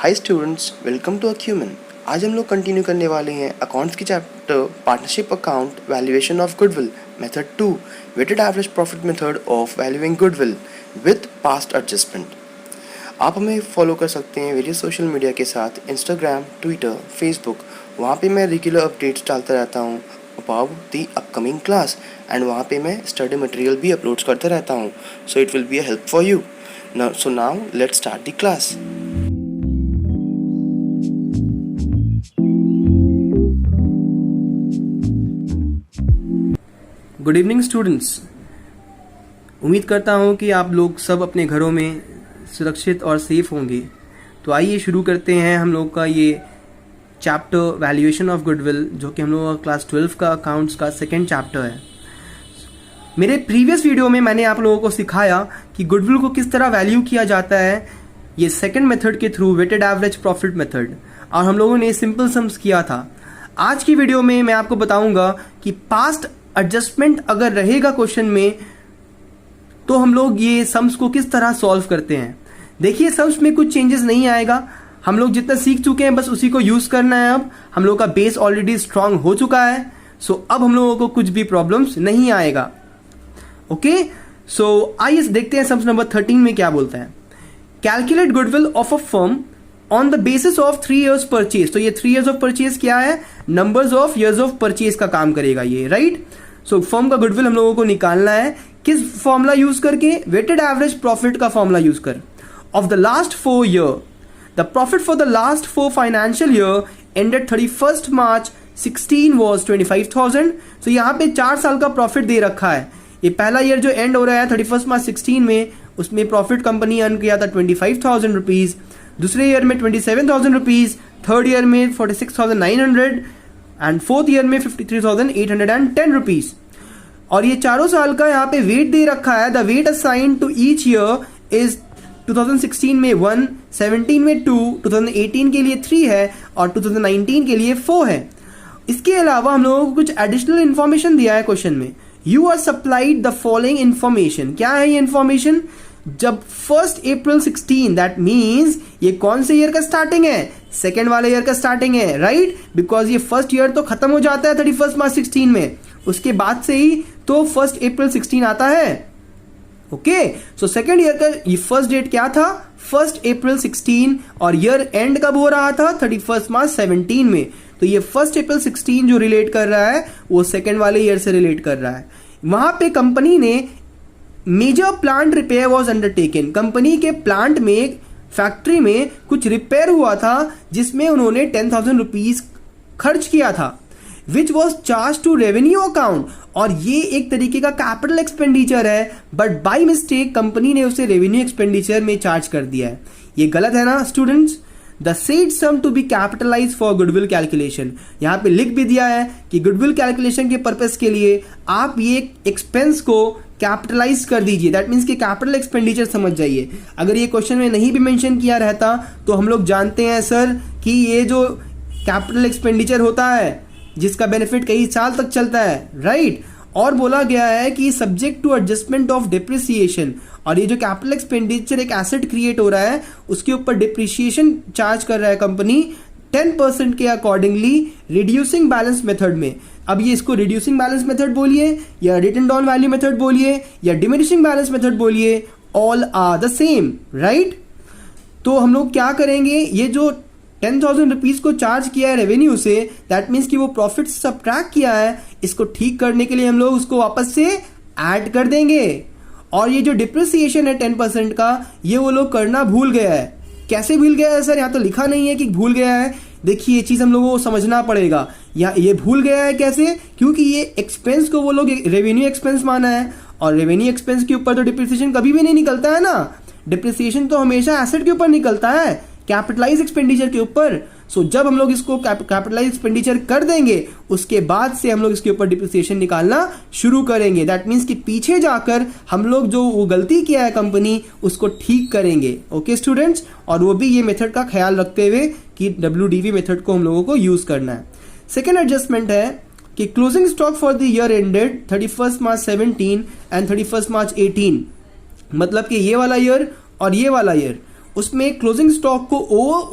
Hi students, welcome to Acumen. आज हम लोग कंटिन्यू करने वाले हैं अकाउंट्स की chapter partnership account valuation of goodwill method 2 weighted average profit method of valuing goodwill with past adjustment. आप हमें फॉलो कर सकते हैं वेरियस सोशल मीडिया के साथ, इंस्टाग्राम, ट्विटर, फेसबुक। वहाँ पे मैं रेगुलर अपडेट्स डालता रहता हूँ about the upcoming class and वहाँ पे मैं स्टडी मटेरियल भी अपलोड करता रहता हूँ, so it will be a help for you. Now let's start the class. Good evening students, उम्मीद करता हूँ कि आप लोग सब अपने घरों में सुरक्षित और सेफ होंगे। तो आइए शुरू करते हैं हम लोग का ये चैप्टर वैल्यूएशन ऑफ गुडविल, जो कि हम लोग का क्लास 12 का अकाउंट्स का सेकेंड चैप्टर है। मेरे प्रीवियस वीडियो में मैंने आप लोगों को सिखाया कि गुडविल को किस तरह वैल्यू किया जाता है ये सेकेंड मेथड के through, weighted average profit method, और हम लोगों ने सिंपल सम्स किया था। आज की वीडियो में मैं आपको बताऊंगा कि पास्ट एडजस्टमेंट अगर रहेगा क्वेश्चन में तो हम लोग ये सम्स को किस तरह सॉल्व करते हैं। देखिए, सम्स में कुछ चेंजेस नहीं आएगा, हम लोग जितना सीख चुके हैं बस उसी को यूज करना है। अब हम लोग का बेस ऑलरेडी स्ट्रांग हो चुका है, सो अब हम लोगों को कुछ भी प्रॉब्लम्स नहीं आएगा। ओके, सो आइए देखते हैं सम्स नंबर 13 में क्या बोलता है। Calculate goodwill of a firm on the basis of 3 years purchase. तो ये 3 years ऑफ परचेज क्या है? Numbers of years of purchase का काम करेगा ये, राइट। सो फर्म का गुडविल हम लोगों को निकालना है किस फॉर्मूला यूज करके? वेटेड एवरेज प्रॉफिट का फॉर्मूला यूज कर। Of the last 4 year, the profit for the last 4 financial year ended 31st March 16 was 25,000। तो यहाँ पे 4 साल का प्रॉफिट दे रखा है। ये पहला ईयर जो एंड हो रहा है 31st March 16 में, उसमें प्रॉफिट कंपनी अर्न किया था 25,000 रुपीज, दूसरे ईयर में 27,000 रुपीज, थर्ड ईयर में 46,900 एंड फोर्थ ईयर में 53,810 रुपीज। और ये चारों साल का यहाँ पे वेट दे रखा है। The weight assign to each year is 2016 में 1, 17 में 2, 2018 के लिए 3 है और 2019 के लिए 4 है। इसके अलावा हम लोगों को कुछ एडिशनल इंफॉर्मेशन दिया है क्वेश्चन में। You are supplied the following information. क्या है ये इंफॉर्मेशन? जब 1st April 16, दैट मीन्स ये कौन से ईयर का स्टार्टिंग है? सेकेंड वाले ईयर का स्टार्टिंग है, राइट। बिकॉज ये फर्स्ट ईयर तो खत्म हो जाता है 31st March 16 में, उसके बाद से ही तो 1st April 16 आता है। ओके, सो सेकेंड ईयर का ये फर्स्ट डेट क्या था? 1st April 16, और ईयर एंड कब हो रहा था? 31st March 17 में। तो ये 1st April 16 जो रिलेट कर रहा है वो सेकेंड वाले ईयर से रिलेट कर रहा है। वहां पे कंपनी ने major plant repair was undertaken. Company के प्लांट में, फैक्ट्री में कुछ रिपेयर हुआ था जिसमें उन्होंने 10,000 रुपीज खर्च किया था, which was charge to revenue account. और ये एक तरीके का कैपिटल एक्सपेंडिचर है, बट बाय मिस्टेक कंपनी ने उसे रेवेन्यू एक्सपेंडिचर में चार्ज कर दिया है। ये गलत है ना students? The said sum to be capitalise for goodwill calculation. यहाँ पे लिख भी दिया है कि गुडविल कैलकुलेशन के पर्पस के लिए आप ये एक्सपेंस को कैपिटलाइज कर दीजिए। दैट मीन्स कि कैपिटल एक्सपेंडिचर समझ जाइए। अगर ये क्वेश्चन में नहीं भी मेंशन किया रहता तो हम लोग जानते हैं सर कि ये जो कैपिटल एक्सपेंडिचर होता है जिसका बेनिफिट कई साल तक चलता है, राइट। और बोला गया है कि subject to adjustment of depreciation. और ये जो कैपिटल एक्सपेंडिचर एक एसेट क्रिएट हो रहा है उसके ऊपर डिप्रिसिएशन चार्ज कर रहा है कंपनी 10% के अकॉर्डिंगली रिड्यूसिंग बैलेंस मेथड में। अब ये इसको रिड्यूसिंग बैलेंस मेथड बोलिए या रिटन डाउन वैल्यू मेथड बोलिए या डिमिनिशिंग बैलेंस मेथड बोलिए, all are the same, right. तो हम लोग क्या करेंगे? ये जो 10,000 रुपीज को चार्ज किया है रेवेन्यू से, दैट मीन्स कि वो प्रॉफिट से सब्ट्रैक्ट किया है, इसको ठीक करने के लिए हम लोग उसको वापस से ऐड कर देंगे। और ये जो डिप्रिसिएशन है 10% का, ये वो लोग करना भूल गया है। कैसे भूल गया है सर? यहाँ तो लिखा नहीं है कि भूल गया है। देखिए, ये चीज हम लोगों को समझना पड़ेगा। ये भूल गया है कैसे? क्योंकि ये एक्सपेंस को वो लोग रेवेन्यू एक्सपेंस माना है, और रेवेन्यू एक्सपेंस के ऊपर तो डिप्रिसिएशन कभी भी नहीं निकलता है ना। डिप्रिसिएशन तो हमेशा एसेट के ऊपर निकलता है, कैपिटलाइज एक्सपेंडिचर के ऊपर। सो जब हम लोग इसको कैपिटलाइज एक्सपेंडिचर कर देंगे उसके बाद से हम लोग इसके ऊपर डिप्रिसिएशन निकालना शुरू करेंगे। दैट मीन्स कि पीछे जाकर हम लोग जो वो गलती किया है कंपनी उसको ठीक करेंगे। ओके स्टूडेंट्स, और वो भी ये मेथड का ख्याल रखते हुए कि WDV मेथड को हम लोगों को यूज करना है। सेकेंड एडजस्टमेंट है कि closing stock for the year ended 31st March 17 and 31st March 18। मतलब कि ये वाला ईयर और ये वाला ईयर उसमें क्लोजिंग स्टॉक को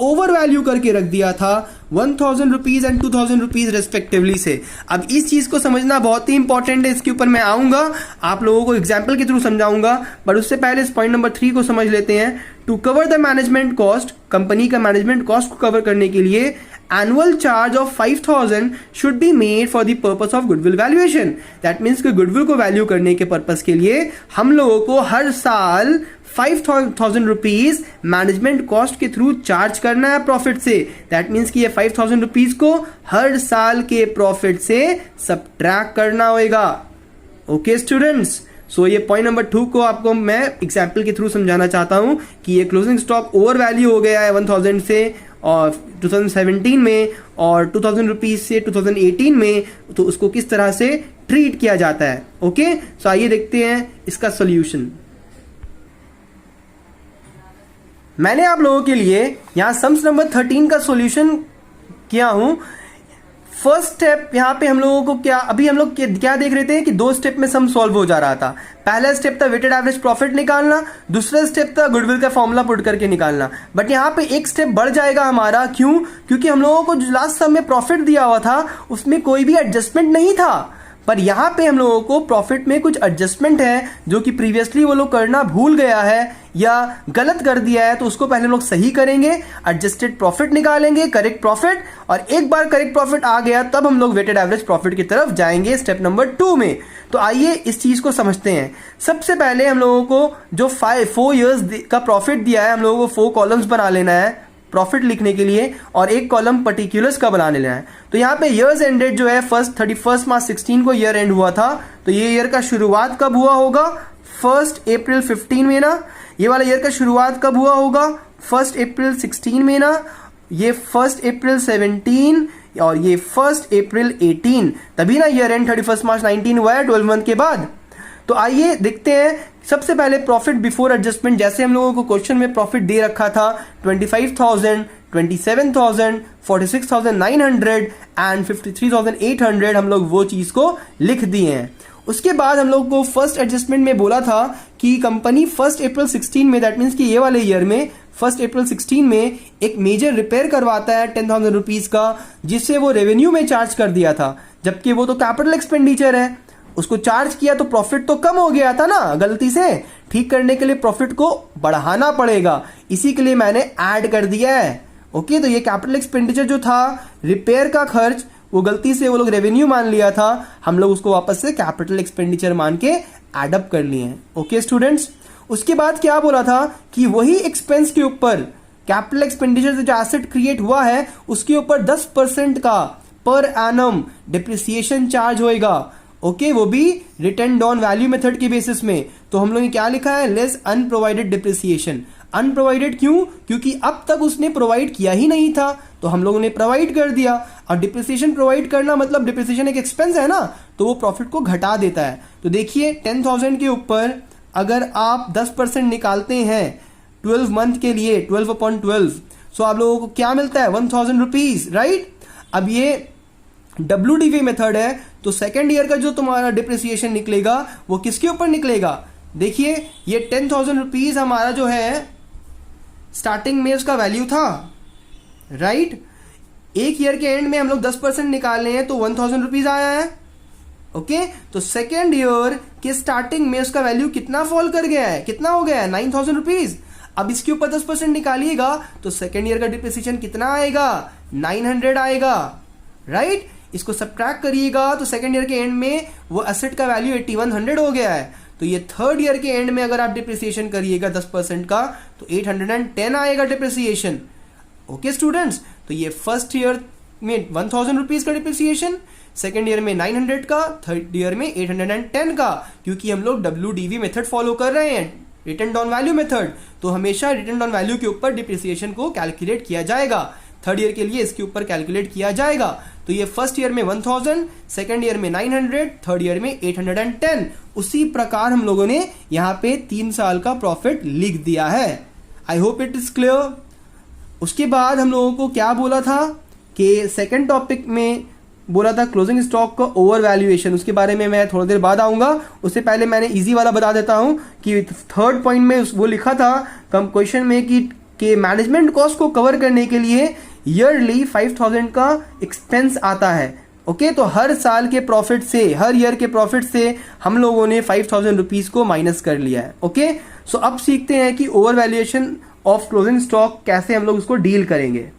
ओवर वैल्यू करके रख दिया था 1000 रुपीज एंड 2000 रुपीज रेस्पेक्टिवली से। अब इस चीज को समझना बहुत ही इंपॉर्टेंट है, इसके ऊपर मैं आऊंगा, आप लोगों को एग्जाम्पल के थ्रू समझाऊंगा, बट उससे पहले इस पॉइंट नंबर 3 को समझ लेते हैं। To cover the management cost, company का मैनेजमेंट कॉस्ट को कवर करने के लिए annual charge of 5000 should be made for the purpose of goodwill valuation. That means कि गुडविल को वैल्यू करने के पर्पस के लिए हम लोगों को हर साल 5000 रुपीज मैनेजमेंट कॉस्ट के थ्रू चार्ज करना है प्रॉफिट से। दैट मीन्स कि ये 5000 रुपीज को हर साल के प्रॉफिट से सबट्रैक्ट करना होगा। ओके स्टूडेंट्स, सो ये पॉइंट नंबर 2 को आपको मैं एग्जाम्पल के थ्रू समझाना चाहता हूं कि ये क्लोजिंग स्टॉक ओवर वैल्यू हो गया है 1000 से और 2017 में और 2000 रुपीज से 2018 में, तो उसको किस तरह से ट्रीट किया जाता है। ओके, सो आइए देखते हैं इसका सोल्यूशन। मैंने आप लोगों के लिए यहां सम्स नंबर 13 का सॉल्यूशन किया हूं। फर्स्ट स्टेप यहां पे हम लोगों को अभी हम लोग क्या देख रहे थे कि 2 स्टेप में सम सॉल्व हो जा रहा था। पहला स्टेप था वेटेड एवरेज प्रॉफिट निकालना, दूसरा स्टेप था गुडविल का फॉर्मूला पुट करके निकालना। बट यहां पे एक स्टेप बढ़ जाएगा हमारा, क्यों? क्योंकि हम लोगों को जो लास्ट सम में प्रॉफिट दिया हुआ था उसमें कोई भी एडजस्टमेंट नहीं था, पर यहां पे हम लोगों को प्रॉफिट में कुछ एडजस्टमेंट है जो कि प्रीवियसली वो लोग करना भूल गया है या गलत कर दिया है, तो उसको पहले हम लोग सही करेंगे, एडजस्टेड प्रॉफिट निकालेंगे, करेक्ट प्रॉफिट, और एक बार करेक्ट प्रॉफिट आ गया तब हम लोग वेटेड एवरेज प्रॉफिट की तरफ जाएंगे स्टेप नंबर 2 में। तो आइए इस चीज को समझते हैं। सबसे पहले हम लोगों को जो 4 इयर्स का प्रॉफिट दिया है, हम लोगों को 4 कॉलम्स बना लेना है प्रॉफिट लिखने के लिए और एक कॉलम पर्टिकुलर्स का बना लेना है। तो यहाँ पे ईयर्स एंडेड जो है 31 मार्च 16 को ईयर एंड हुआ था, तो ये ईयर का शुरुआत कब हुआ होगा? 1 अप्रैल 15 में ना। ये वाला ईयर का शुरुआत कब हुआ होगा? 1 अप्रैल 16 में ना। ये 1 अप्रैल 17 और ये 1 अप्रैल 18, तभी ना ईयर एंड 31 मार्च 19 हुआ है 12 मंथ के बाद। तो आइए देखते हैं। सबसे पहले प्रॉफिट बिफोर एडजस्टमेंट, जैसे हम लोगों को क्वेश्चन में प्रॉफिट दे रखा था 25,000, 27,000, 46,900 एंड 53,800, हम लोग वो चीज को लिख दिए हैं। उसके बाद हम लोग को फर्स्ट एडजस्टमेंट में बोला था कि कंपनी 1 अप्रैल 16 में, दैट मीन्स कि ये वाले ईयर में 1 अप्रैल 16 में एक मेजर रिपेयर करवाता है 10,000 रुपीज का, जिससे वो रेवेन्यू में चार्ज कर दिया था, जबकि वो तो कैपिटल एक्सपेंडिचर है। उसको चार्ज किया तो प्रॉफिट तो कम हो गया था ना, गलती से ठीक करने के लिए प्रॉफिट को बढ़ाना पड़ेगा, इसी के लिए मैंने ऐड कर दिया है। ओके, तो ये कैपिटल एक्सपेंडिचर जो था, रिपेयर का खर्च, वो गलती से वो लोग रेवेन्यू मान लिया था, हम लोग उसको वापस से कैपिटल एक्सपेंडिचर मान के एडअप कर लिए हैं। ओके स्टूडेंट्स, उसके बाद क्या बोला था कि वही एक्सपेंस के ऊपर, कैपिटल एक्सपेंडिचर से जो एसेट क्रिएट हुआ है उसके ऊपर 10% का पर एनम डिप्रिसिएशन चार्ज होएगा। ओके, वो भी रिटर्न डाउन वैल्यू मेथड के बेसिस में। तो हम लोग ने क्या लिखा है? Less अनप्रोवाइडेड depreciation. अनप्रोवाइडेड क्यों? क्योंकि अब तक उसने प्रोवाइड किया ही नहीं था, तो हम लोगों ने प्रोवाइड कर दिया। और डिप्रिसिएशन प्रोवाइड करना मतलब डिप्रिसिएशन एक एक्सपेंस है ना, तो वो प्रॉफिट को घटा देता है। तो देखिए 10,000 के ऊपर अगर आप 10% निकालते हैं 12 मंथ के लिए, 12/12, सो आप लोगों को क्या मिलता है? 1000 रुपीज, राइट। अब ये WDV मेथड है, तो सेकेंड ईयर का जो तुम्हारा डिप्रिसिएशन निकलेगा वो किसके ऊपर निकलेगा? देखिए ये 10,000 रुपीज हमारा जो है स्टार्टिंग में उसका वैल्यू था, राइट। एक ईयर के एंड में हम लोग 10% निकाले हैं तो 1000 रुपीज आया है। ओके, तो सेकेंड ईयर के स्टार्टिंग में उसका वैल्यू कितना फॉल कर गया है? कितना हो गया है? 9,000 रुपीज। अब इसके ऊपर 10% निकालिएगा तो सेकेंड ईयर का डिप्रिसिएशन कितना आएगा? 900 आएगा, राइट। इसको सब्ट्रैक्ट करिएगा तो सेकंड ईयर के एंड में वो एसेट का वैल्यू 8100 हो गया है। तो ये थर्ड ईयर के एंड में अगर आप डिप्रिसिएशन करिएगा 10% का तो 810 आएगा डिप्रिसिएशन। ओके स्टूडेंट्स, तो ये फर्स्ट ईयर में 1000 रुपीज का डिप्रिसिएशन, सेकंड ईयर में 900 का, थर्ड ईयर में 810 का, क्योंकि हम लोग WDV मेथड फॉलो कर रहे हैं, रिटर्न डाउन वैल्यू मेथड। तो हमेशा रिटर्न डाउन वैल्यू के ऊपर डिप्रिसिएशन को कैलकुलेट किया जाएगा। थर्ड ईयर के लिए इसके ऊपर कैलकुलेट किया जाएगा। तो ये फर्स्ट ईयर में 1000, सेकंड ईयर में 900, थर्ड ईयर में 810। उसी प्रकार हम लोगों ने यहाँ पे 3 साल का प्रॉफिट लिख दिया है। I hope it is clear. उसके बाद हम लोगों को क्या बोला था कि सेकंड टॉपिक में बोला था क्लोजिंग स्टॉक का ओवर वैल्यूएशन, उसके बारे में मैं थोड़ी देर बाद आऊंगा। उससे पहले मैंने इजी वाला बता देता हूं कि थर्ड पॉइंट में वो लिखा था क्वेश्चन में कि कि मैनेजमेंट कॉस्ट को कवर करने के लिए ईयरली 5000 का एक्सपेंस आता है। ओके, तो हर साल के प्रॉफिट से, हर ईयर के प्रॉफिट से हम लोगों ने 5000 रुपीज को माइनस कर लिया है। ओके, सो अब सीखते हैं कि over valuation of closing stock कैसे हम लोग उसको डील करेंगे।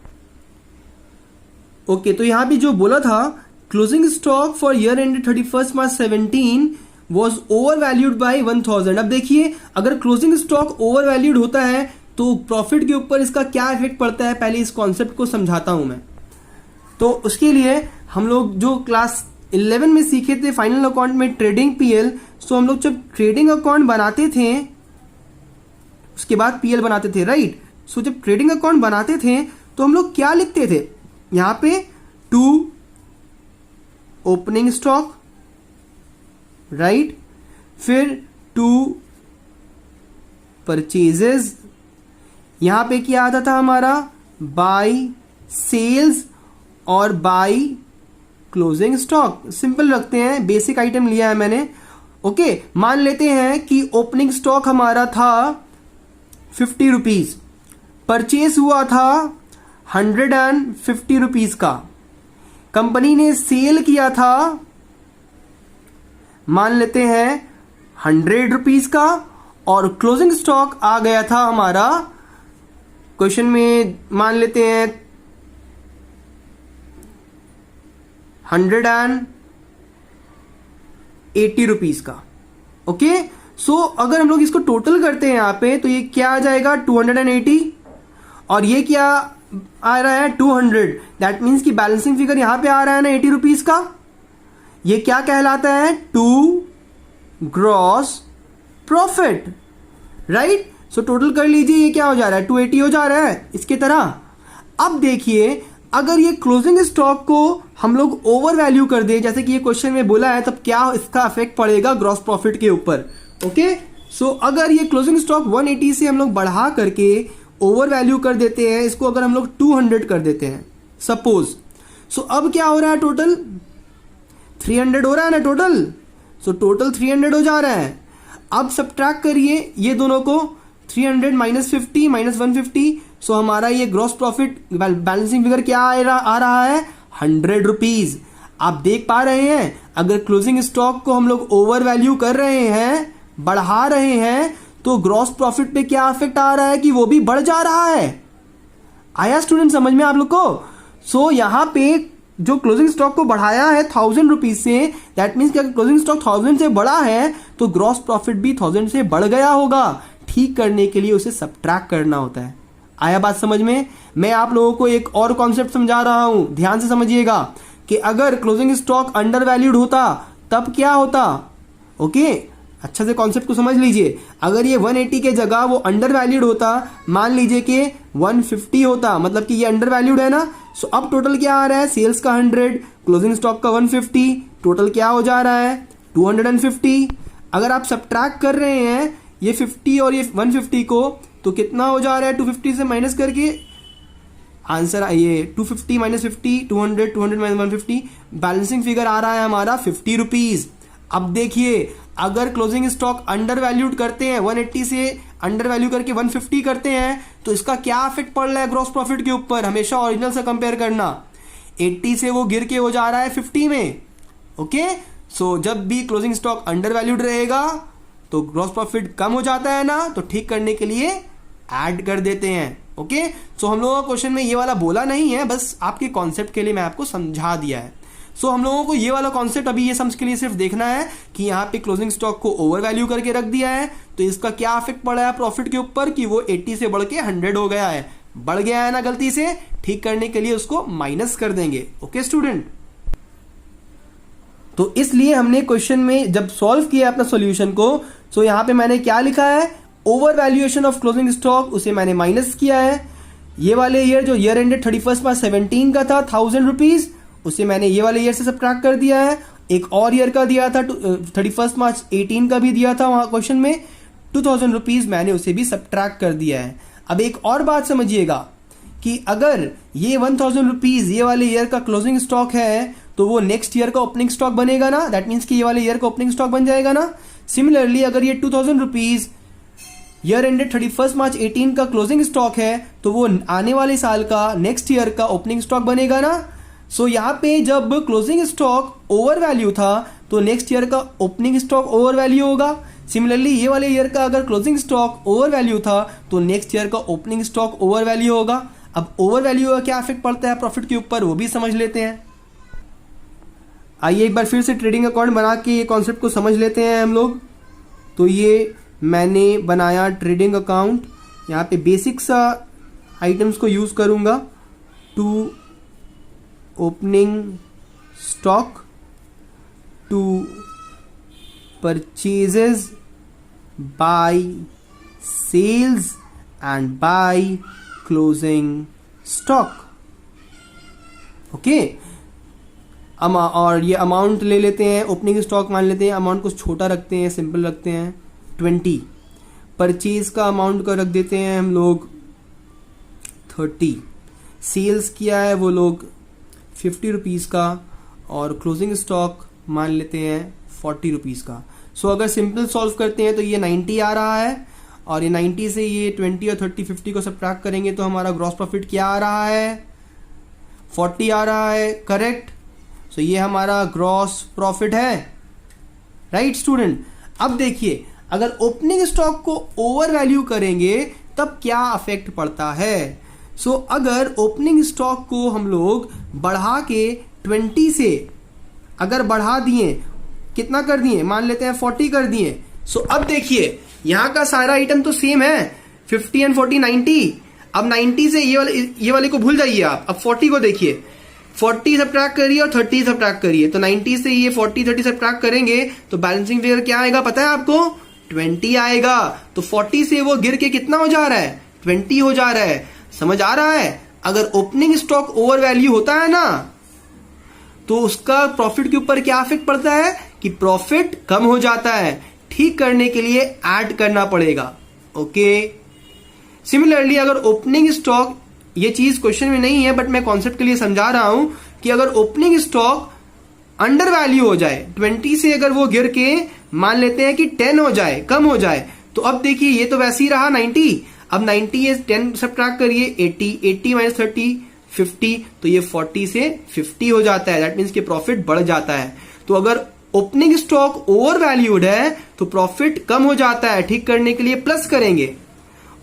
ओके, तो यहां भी जो बोला था, closing stock for year ended 31 March 17 was over valued by 1000। अब देखिए, अगर क्लोजिंग स्टॉक ओवर वैल्यूड होता है तो प्रॉफिट के ऊपर इसका क्या इफेक्ट पड़ता है, पहले इस कॉन्सेप्ट को समझाता हूं मैं। तो उसके लिए हम लोग जो क्लास 11 में सीखे थे फाइनल अकाउंट में ट्रेडिंग पीएल, सो हम लोग जब ट्रेडिंग अकाउंट बनाते थे उसके बाद पीएल बनाते थे, राइट। सो जब ट्रेडिंग अकाउंट बनाते थे तो हम लोग क्या लिखते थे, यहां पे टू ओपनिंग स्टॉक, राइट, फिर टू परचेजेस, यहां पे क्या आता था हमारा, बाय सेल्स और बाय क्लोजिंग स्टॉक। सिंपल रखते हैं, बेसिक आइटम लिया है मैंने। ओके, मान लेते हैं कि ओपनिंग स्टॉक हमारा था 50 रुपीज, परचेज हुआ था 150 रुपीज का, कंपनी ने सेल किया था मान लेते हैं 100 रुपीज का, और क्लोजिंग स्टॉक आ गया था हमारा, क्वेश्चन में मान लेते हैं 180 रुपीज का। ओके, सो अगर हम लोग इसको टोटल करते हैं यहां पे तो ये क्या आ जाएगा 280, और ये क्या आ रहा है 200। दैट मीन्स कि बैलेंसिंग फिगर यहां पे आ रहा है ना 80 रुपीज का, ये क्या कहलाता है, to gross profit, right. So total कर लीजिए, ये क्या हो जा रहा है 280 हो जा रहा है इसके तरह। अब देखिए, अगर ये क्लोजिंग स्टॉक को हम लोग ओवर वैल्यू कर दे, जैसे कि ये क्वेश्चन में बोला है, तब क्या इसका इफेक्ट पड़ेगा ग्रॉस प्रॉफिट के ऊपर। ओके, सो अगर ये क्लोजिंग स्टॉक 180 से हम लोग बढ़ा करके ओवर वैल्यू कर देते हैं, इसको अगर हम लोग 200 कर देते हैं सपोज, सो अब क्या हो रहा है, टोटल 300 हो रहा है ना टोटल। सो टोटल 300 हो जा रहा है। अब सब्ट्रैक्ट करिए ये दोनों को, 300 माइनस 50 माइनस 150, सो हमारा ये ग्रॉस प्रॉफिट बैलेंसिंग फिगर क्या आ रहा है 100 रुपीज। आप देख पा रहे हैं, अगर क्लोजिंग स्टॉक को हम लोग ओवर वैल्यू कर रहे हैं, बढ़ा रहे हैं, तो ग्रॉस प्रॉफिट पे क्या इफेक्ट आ रहा है कि वो भी बढ़ जा रहा है। आया स्टूडेंट समझ में आप लोग को। सो यहां पे जो क्लोजिंग स्टॉक को बढ़ाया है 1000 रुपीज से, दैट मीन्स कि अगर क्लोजिंग स्टॉक 1000 से बढ़ा है तो ग्रॉस प्रॉफिट भी 1000 से बढ़ गया होगा। ठीक करने के लिए उसे सब्ट्रैक्ट करना होता है। आया बात समझ में। मैं आप लोगों को एक और कॉन्सेप्ट समझा रहा हूं, ध्यान से समझिएगा, कि अगर क्लोजिंग स्टॉक अंडर वैल्यूड होता तब क्या होता। ओके, अच्छा से कॉन्सेप्ट को समझ लीजिए। अगर ये 180 के जगह वो अंडर वैल्यूड होता, मान लीजिए कि 150 होता, मतलब कि ये अंडर वैल्यूड है ना। सो अब टोटल क्या आ रहा है, सेल्स का 100, क्लोजिंग स्टॉक का 150, टोटल क्या हो जा रहा है 250। अगर आप सब्ट्रैक्ट कर रहे हैं ये 50 और ये 150 को, तो कितना हो जा रहा है 250 से माइनस करके आंसर, ये 250 माइनस 50, 200, 200 माइनस 150, बैलेंसिंग फिगर आ रहा है हमारा 50 रुपीज। अब देखिए, अगर क्लोजिंग स्टॉक अंडर वैल्यूड करते हैं, 180 से अंडर वैल्यू करके 150 करते हैं, तो इसका क्या इफेक्ट पड़ रहा है ग्रॉस प्रॉफिट के ऊपर। हमेशा ओरिजिनल से कंपेयर करना। 80 से वो गिर के हो जा रहा है 50 में। ओके, सो जब भी क्लोजिंग स्टॉक अंडर वैल्यूड रहेगा तो ग्रॉस प्रॉफिट कम हो जाता है ना, तो ठीक करने के लिए ऐड कर देते हैं। ओके, सो हम लोगों का क्वेश्चन में ये वाला बोला नहीं है, बस आपके कॉन्सेप्ट के लिए मैं आपको समझा दिया है। सो हम लोगों को ये वाला कॉन्सेप्ट अभी ये समझ के लिए सिर्फ देखना है कि यहाँ पे क्लोजिंग स्टॉक को ओवर वैल्यू करके रख दिया है, तो इसका क्या इफेक्ट पड़ा है प्रॉफिट के ऊपर कि वो 80 से बढ़ के 100 हो गया है। बढ़ गया है ना गलती से, ठीक करने के लिए उसको माइनस कर देंगे। ओके स्टूडेंट, तो इसलिए हमने क्वेश्चन में जब सॉल्व किया अपना सॉल्यूशन को, सो यहां पे मैंने क्या लिखा है, over valuation of closing stock, उसे मैंने माइनस किया है। ये वाले ईयर जो ईयर एंडेड 31 मार्च 17 का था 1000 रुपीज, उसे मैंने ये वाले ईयर से सब्ट्रैक्ट कर दिया है। एक और ईयर का दिया था 31 मार्च 18 का भी दिया था वहां क्वेश्चन में 2000 रुपीज, मैंने उसे भी सब्ट्रैक्ट कर दिया है। अब एक और बात समझिएगा कि अगर ये 1000 रुपीज ये वाले ईयर का क्लोजिंग स्टॉक है, तो वो नेक्स्ट ईयर का ओपनिंग स्टॉक बनेगा ना। दैट मीन्स कि ये वाले ईयर का ओपनिंग स्टॉक बन जाएगा ना। सिमिलरली अगर ये 2000 रुपीज ईयर एंडेड 31 मार्च 18 का क्लोजिंग स्टॉक है, तो वो आने वाले साल का, नेक्स्ट ईयर का ओपनिंग स्टॉक बनेगा ना। सो यहाँ पे जब क्लोजिंग स्टॉक ओवर वैल्यू था तो नेक्स्ट ईयर का ओपनिंग स्टॉक ओवर वैल्यू होगा। सिमिलरली ये वाले ईयर का अगर क्लोजिंग स्टॉक ओवर वैल्यू था तो नेक्स्ट ईयर का ओपनिंग स्टॉक ओवर वैल्यू होगा। अब ओवर वैल्यू का क्या इफेक्ट पड़ता है प्रॉफिट के ऊपर वो भी समझ लेते हैं। आइए एक बार फिर से ट्रेडिंग अकाउंट बना के ये कॉन्सेप्ट को समझ लेते हैं हम लोग। तो ये मैंने बनाया ट्रेडिंग अकाउंट, यहाँ पे बेसिक सा आइटम्स को यूज करूंगा। To opening stock, to purchases, by sales and by closing stock. Okay, और ये अमाउंट ले लेते हैं, ओपनिंग स्टॉक मान लेते हैं, अमाउंट को छोटा रखते हैं, सिंपल रखते हैं 20। परचेज का अमाउंट को रख देते हैं हम लोग 30। सेल्स किया है वो लोग 50 रुपीज़ का, और क्लोजिंग स्टॉक मान लेते हैं 40 रुपीज़ का। सो अगर सिंपल सॉल्व करते हैं तो ये 90 आ रहा है, और ये 90 से ये 20 और 30 50 को सब्ट्रैक्ट करेंगे तो हमारा ग्रॉस प्रॉफिट क्या आ रहा है, 40 आ रहा है, करेक्ट। सो ये हमारा ग्रॉस प्रॉफिट है, राइट स्टूडेंट। अब देखिए अगर ओपनिंग स्टॉक को ओवर वैल्यू करेंगे तब क्या अफेक्ट पड़ता है। सो अगर ओपनिंग स्टॉक को हम लोग बढ़ा के 20 से अगर बढ़ा दिए, कितना कर दिए, मान लेते हैं 40 कर दिए। सो अब देखिए यहां का सारा आइटम तो सेम है, 50 एंड 40 90। अब 90 से ये वाले को भूल जाइए आप, अब 40 को देखिए, 40 सब्ट्रैक्ट करिए और 30 सब्ट्रैक्ट करिए, तो 90 से ये 40 30 सब्ट्रैक्ट करेंगे तो बैलेंसिंग फिगर क्या आएगा पता है आपको, 20 आएगा। तो 40 से वो गिर के कितना हो जा रहा है, 20 हो जा रहा है। समझ आ रहा है। अगर ओपनिंग स्टॉक ओवर वैल्यू होता है ना तो उसका प्रॉफिट के ऊपर क्या इफेक्ट पड़ता है कि प्रॉफिट कम हो जाता है, ठीक करने के लिए ऐड करना पड़ेगा। ओके, सिमिलरली अगर ओपनिंग स्टॉक, ये चीज क्वेश्चन में नहीं है बट मैं कॉन्सेप्ट के लिए समझा रहा हूं कि अगर ओपनिंग स्टॉक अंडर वैल्यू हो जाए, 20 से अगर वो गिर के मान लेते हैं कि 10 हो जाए, कम हो जाए, तो अब देखिए ये तो वैसे ही रहा 90। अब 90 से 10 सब्ट्रैक्ट करिए, 80 माइनस 30 50, तो ये 40 से 50 हो जाता है। दैट मीन्स कि प्रॉफिट बढ़ जाता है। तो अगर ओपनिंग स्टॉक ओवर वैल्यूड है तो प्रॉफिट कम हो जाता है, ठीक करने के लिए प्लस करेंगे।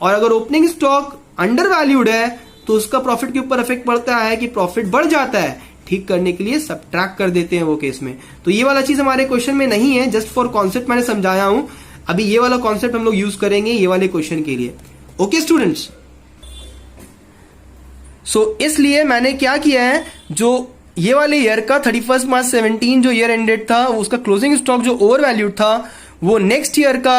और अगर ओपनिंग स्टॉक अंडर वैल्यूड है तो उसका प्रॉफिट के ऊपर इफेक्ट पड़ता है कि प्रॉफिट बढ़ जाता है, ठीक करने के लिए सब्ट्रैक्ट कर देते हैं वो केस में। तो ये वाला चीज हमारे क्वेश्चन में नहीं है, जस्ट फॉर कॉन्सेप्ट मैंने समझाया हूं। अभी ये वाला कॉन्सेप्ट हम लोग यूज करेंगे ये वाले क्वेश्चन के लिए। ओके स्टूडेंट्स, सो इसलिए मैंने क्या किया है, जो ये वाले ईयर का 31 मार्च 17 जो ईयर एंडेड था उसका क्लोजिंग स्टॉक जो ओवर वैल्यूड था वो नेक्स्ट ईयर का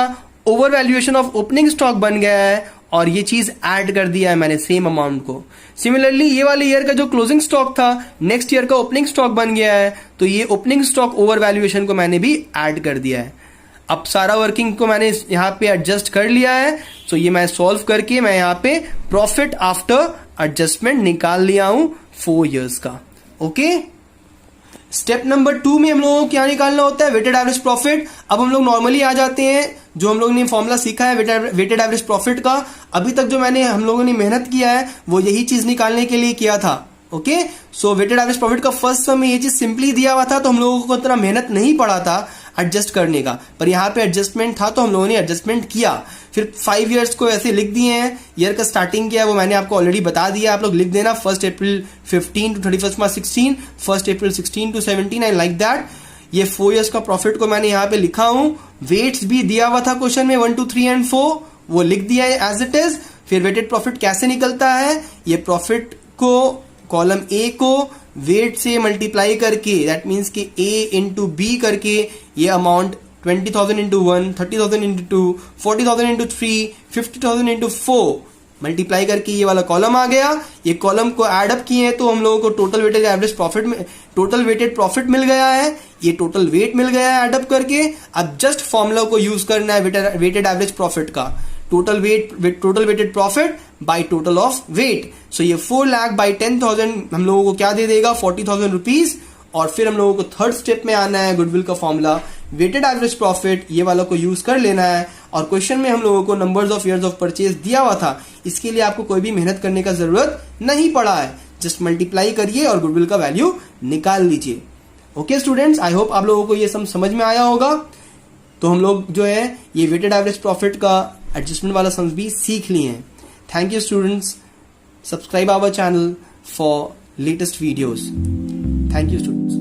over valuation of opening stock बन गया है, और ये चीज ऐड कर दिया है मैंने सेम अमाउंट को। सिमिलरली ये वाले ईयर का जो क्लोजिंग स्टॉक था नेक्स्ट ईयर का ओपनिंग स्टॉक बन गया है, तो ये ओपनिंग स्टॉक ओवर वैल्यूएशन को मैंने भी ऐड कर दिया है। अब सारा वर्किंग को मैंने यहाँ पे एडजस्ट कर लिया है। तो ये मैं सॉल्व करके मैं यहाँ पे प्रॉफिट आफ्टर एडजस्टमेंट निकाल लिया हूं 4 इयर्स का। ओके, स्टेप नंबर 2 में हम लोगों को क्या निकालना होता है, वेटेड एवरेज प्रॉफिट। अब हम लोग नॉर्मली आ जाते हैं, जो हम लोगों ने फॉर्मूला सीखा है वेटेड एवरेज प्रॉफिट का, अभी तक जो हम लोगों ने मेहनत किया है वो यही चीज निकालने के लिए किया था। ओके, सो वेटेड एवरेज प्रॉफिट का फर्स्ट सम में ये चीज सिंपली दिया हुआ था, तो हम लोगों को इतना मेहनत नहीं पड़ा था एडजस्ट करने का, पर यहाँ पे एडजस्टमेंट था तो हम लोगों ने एडजस्टमेंट किया। फिर 5 इयर्स को ऐसे लिख दिए हैं, ईयर का स्टार्टिंग किया है वो मैंने आपको ऑलरेडी बता दिया, आप लोग लिख देना 1 April 15 to 31 March 16, 1 April 16 to 17 and like that. ये 4 इयर्स का प्रॉफिट को मैंने यहाँ पे लिखा हूं, वेट्स भी दिया हुआ था क्वेश्चन में 1 2 3 एंड 4, वो लिख दिया है एज इट इज। फिर वेटेड प्रॉफिट कैसे निकलता है, ये प्रॉफिट को कॉलम ए को वेट से मल्टीप्लाई करके, दैट मीन्स कि A इंटू बी करके ये amount 20,000 into 1, 30,000 into 2, 40,000 into 3, 50,000 into 4 multiply करके ये वाला कॉलम आ गया। ये कॉलम को एड अप किए हैं तो हम लोगों को टोटल वेटेड एवरेज प्रॉफिट में टोटल वेटेड प्रॉफिट मिल गया है, ये टोटल वेट मिल गया है एड अप करके। अब जस्ट फॉर्मूला को यूज करना है वेटेड एवरेज प्रॉफिट का, total weighted profit by total of weight. So ये 4 लाख बाई 10,000 हम लोगों को क्या दे देगा, 40,000 रुपीज। और फिर हम लोगों को थर्ड स्टेप में आना है, गुडविल का फॉर्मूला वेटेड एवरेज प्रॉफिट ये वाला को यूज कर लेना है, और क्वेश्चन में हम लोगों को numbers of years of purchase दिया हुआ था, इसके लिए आपको कोई भी मेहनत करने का जरूरत नहीं पड़ा है, जस्ट मल्टीप्लाई करिए और गुडविल का वैल्यू निकाल लीजिए। ओके स्टूडेंट्स, आई होप आप लोगों को ये समझ में आया होगा। तो हम लोग जो है ये वेटेड एवरेज प्रॉफिट का एडजस्टमेंट वाला सम्स भी सीख लिए हैं। Thank you students, subscribe our channel for latest videos. Thank you students.